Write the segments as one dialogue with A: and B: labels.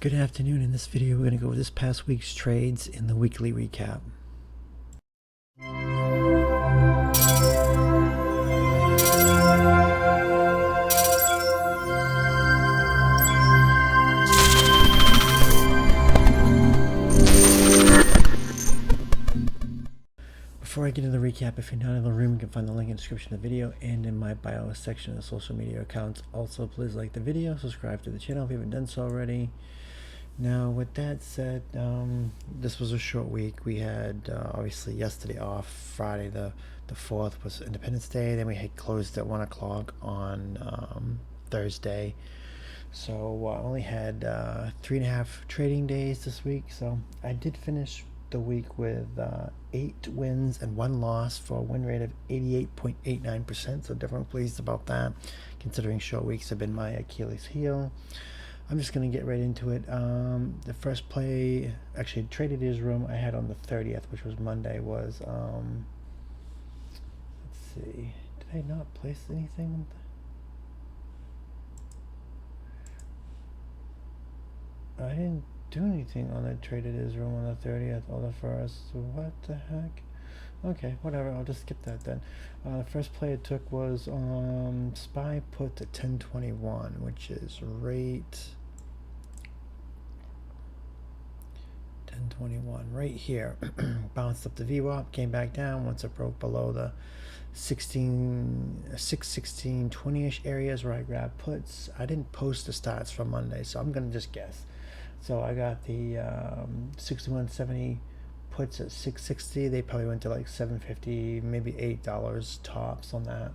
A: Good afternoon. In this video, we're going to go over this past week's trades in the weekly recap. Before I get into the recap, if you're not in the room, you can find the link in the description of the video and in my bio section of the social media accounts. Also, please like the video, subscribe to the channel if you haven't done so already. Now, with that said, this was a short week. We had obviously yesterday off. Friday the 4th was Independence Day. Then we had closed at 1 o'clock on Thursday. So I only had 3.5 trading days this week. So I did finish the week with 8 wins and 1 loss for a win rate of 88.89%. So definitely pleased about that, considering short weeks have been my Achilles heel. I'm just going to get right into it. The first play, actually traded his room I had on the 30th, which was Monday, was, let's see, did I not place anything? I didn't do anything on the traded his room on the 30th or the 1st. What the heck? Okay, whatever, I'll just skip that then. The first play I took was SPY put to 1021, which is rate 1021 right here. Bounced up the VWAP, came back down once it broke below the 616-20ish areas where I grabbed puts. I didn't post the stats for Monday, so I'm gonna just guess. So I got the 6170 puts at 660. They probably went to like $7.50, maybe $8 tops on that.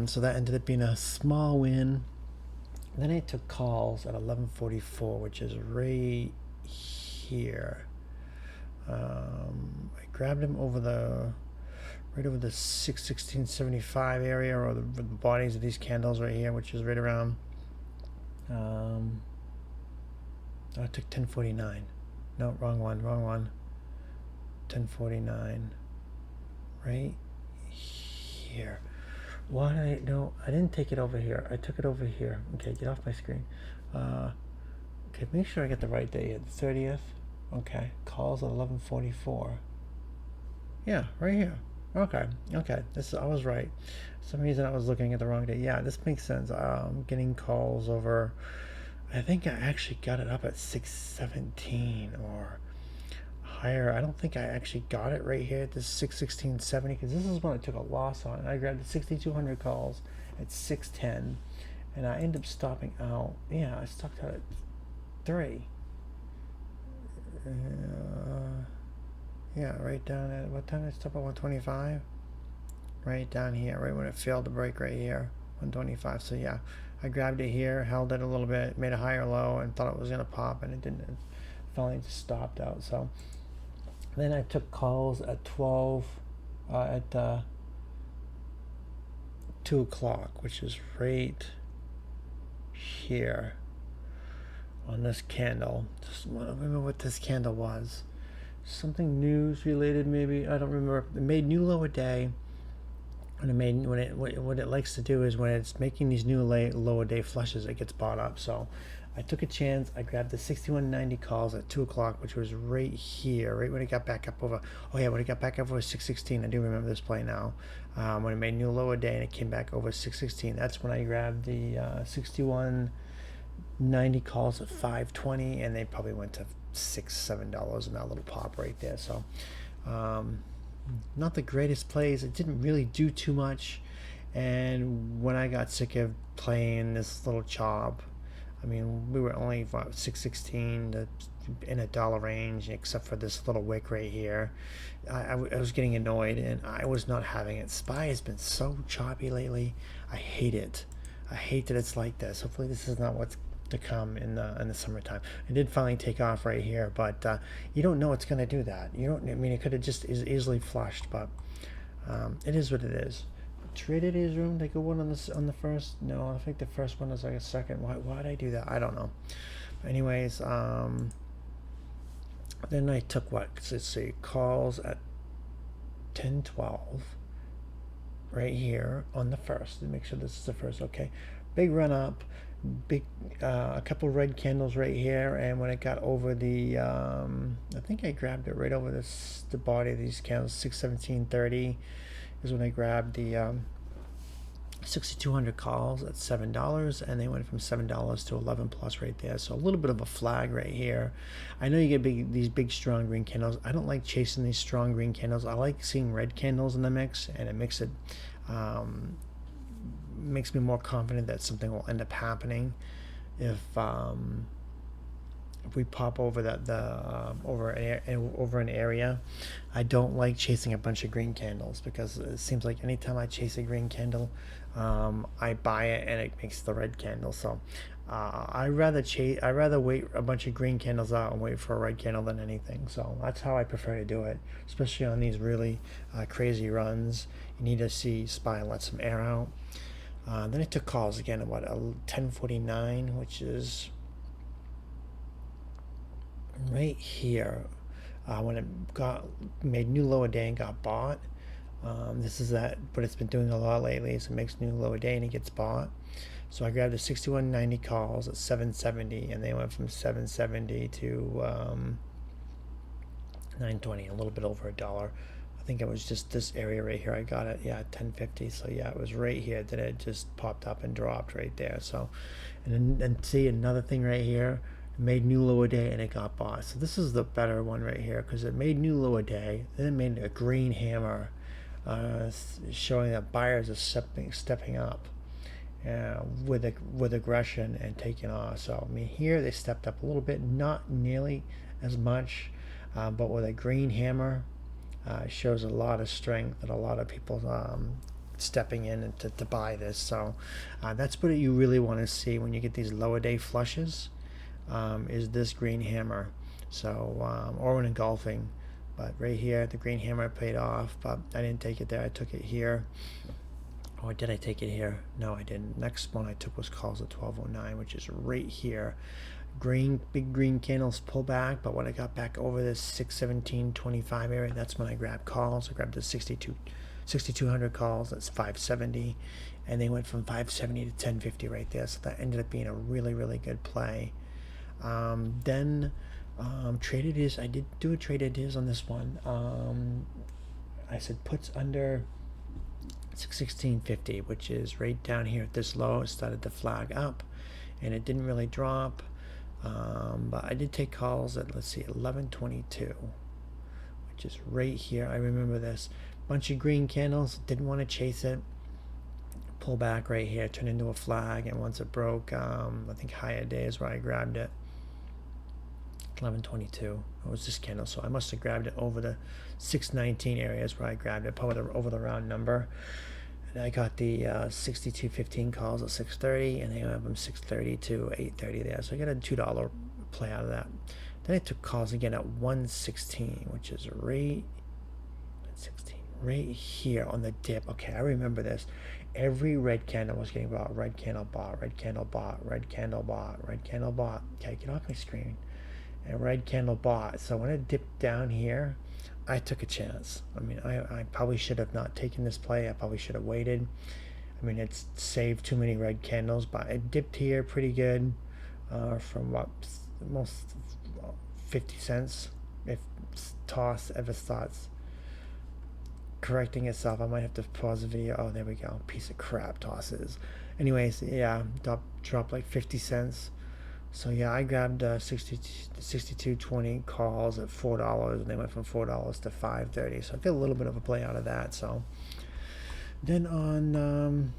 A: So that ended up being a small win. Then I took calls at 1144, which is right here. I grabbed him over the right over the 616.75 area, or the bodies of these candles right here, which is right around I took 1049. No, wrong one. 1049 right here. Why? No, I didn't take it over here. I took it over here. Okay, get off my screen. Okay, make sure I get the right day here. The 30th. Okay, calls at 1144. Yeah, right here. Okay, this, I was right. For some reason I was looking at the wrong day. Yeah, this makes sense. Getting calls over, I think I actually got it up at 617 or higher. I don't think I actually got it right here at this 616.70, because this is when I took a loss on it. I grabbed the 6200 calls at 610, and I ended up stopping out. Yeah, I stopped out at 3. Yeah, right down at, what time did I stop at? 125. Right down here, right when it failed to break right here, 125. So yeah, I grabbed it here, held it a little bit, made a higher low, and thought it was gonna pop, and it didn't. It finally just stopped out. So then I took calls at 12, at 2 o'clock, which is right here on this candle. Just want to remember what this candle was. Something news related, maybe. I don't remember. It made new lower day. And what it likes to do is when it's making these new lower day flushes, it gets bought up. So I took a chance. I grabbed the 6190 calls at 2 o'clock, which was right here, right when it got back up over. Oh yeah, when it got back up over 616. I do remember this play now. When it made new lower day and it came back over 616, that's when I grabbed the 6190 calls at 520, and they probably went to $6-7 in that little pop right there. So not the greatest plays. It didn't really do too much, and when I got sick of playing this little chop, I mean, we were only about 616 to in a dollar range, except for this little wick right here. I was getting annoyed, and I was not having it. SPY has been so choppy lately. I hate it. I hate that it's like this. Hopefully this is not what's to come in the summertime. It did finally take off right here, but you don't know it's going to do that. You don't. I mean, it could have just easily flushed, but it is what it is. Traded his room. They go one on the first. No, I think the first one is like a second. Why did I do that? I don't know. But anyways, then I took what? Let's see, calls at 1012. Right here on the first. Make sure this is the first. Okay, big run up. a couple red candles right here, and when it got over the, I think I grabbed it right over the body of these candles, 617.30 is when I grabbed the 6,200 calls at $7, and they went from $7 to 11 plus right there. So a little bit of a flag right here. I know you get these big strong green candles. I don't like chasing these strong green candles. I like seeing red candles in the mix, and it makes me more confident that something will end up happening if we pop over over an area. I don't like chasing a bunch of green candles, because it seems like anytime I chase a green candle, I buy it and it makes the red candle. So I rather wait a bunch of green candles out and wait for a red candle than anything. So that's how I prefer to do it, especially on these really crazy runs. You need to see SPY and let some air out. Then I took calls again at 10:49, which is right here, when it made new lower day and got bought. This is that, but it's been doing a lot lately, so it makes new lower day and it gets bought. So I grabbed the 61.90 calls at 770, and they went from 770 to 920, a little bit over $1. I think it was just this area right here. I got it, yeah, 1050. So yeah, it was right here that it just popped up and dropped right there. So, and then see another thing right here. It made new lower day and it got bought. So this is the better one right here, because it made new lower day, then it made a green hammer, showing that buyers are stepping up with aggression and taking off. So I mean, here they stepped up a little bit, not nearly as much, but with a green hammer, shows a lot of strength and a lot of people stepping in and to buy this. So that's what you really want to see when you get these lower day flushes, is this green hammer. So or when engulfing, but right here the green hammer paid off, but I didn't take it there. I took it here. Or did I take it here? No, I didn't. Next one I took was calls at 12:09, which is right here. Big green candles pull back, but when I got back over this 617.25 area, that's when I grabbed calls. I grabbed the 6,200 calls. That's 570, and they went from 570 to 1050 right there. So that ended up being a really, really good play. Then traded is, I did do a traded is on this one. I said puts under 616.50, which is right down here at this low. It started to flag up, and it didn't really drop. But I did take calls at, let's see, 11:22, which is right here. I remember this. Bunch of green candles. Didn't want to chase it. Pull back right here. Turned into a flag, and once it broke, I think higher day is where I grabbed it. 11:22. It was this candle, so I must have grabbed it over the 619 areas where I grabbed it, probably over the round number. And I got the 62.15 calls at 6:30, and they went from 6:30 to 8:30 there. So I got a $2 play out of that. Then I took calls again at 116, which is right here on the dip. Okay, I remember this. Every red candle was getting bought. Red candle bought. Red candle bought. Red candle bought. Red candle bought. Okay, get off my screen. And red candle bought. So when it dipped down here, I took a chance. I mean, I probably should have not taken this play. I probably should have waited. I mean, it's saved too many red candles, but it dipped here pretty good, from what, almost 50 cents. If toss ever starts correcting itself, I might have to pause the video. Oh, there we go. Piece of crap tosses. Anyways, yeah, dropped like 50 cents. So yeah, I grabbed 62.20 calls at $4, and they went from $4 to $5.30. So I got a little bit of a play out of that. So then on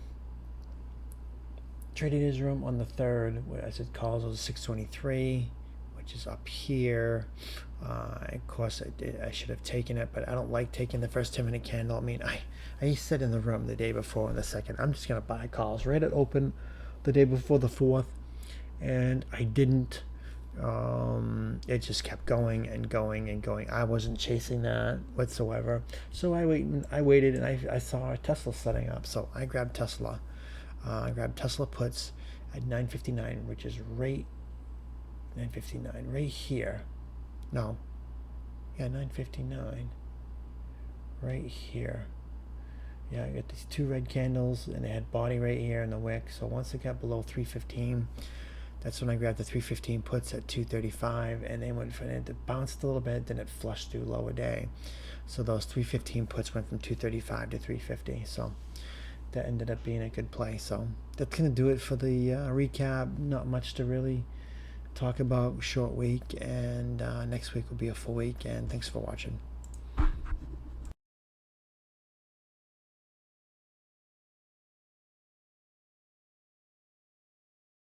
A: Trading Newsroom on the 3rd, where I said calls was 623, which is up here. Of course, I should have taken it, but I don't like taking the first 10-minute candle. I mean, I said in the room the day before on the 2nd, I'm just gonna buy calls right at open the day before the 4th. And I didn't. It just kept going and going and going. I wasn't chasing that whatsoever. So I waited, and I saw Tesla setting up. So I grabbed Tesla. I grabbed Tesla puts at 9:59, which is right 9:59 right here. No, yeah, 9:59 right here. Yeah, I got these two red candles, and they had body right here in the wick. So once it got below 315, that's when I grabbed the 315 puts at 235, and then went for it. It bounced a little bit, then it flushed through lower day. So those 315 puts went from 235 to 350. So that ended up being a good play. So that's gonna do it for the recap. Not much to really talk about. Short week, and next week will be a full week. And thanks for watching.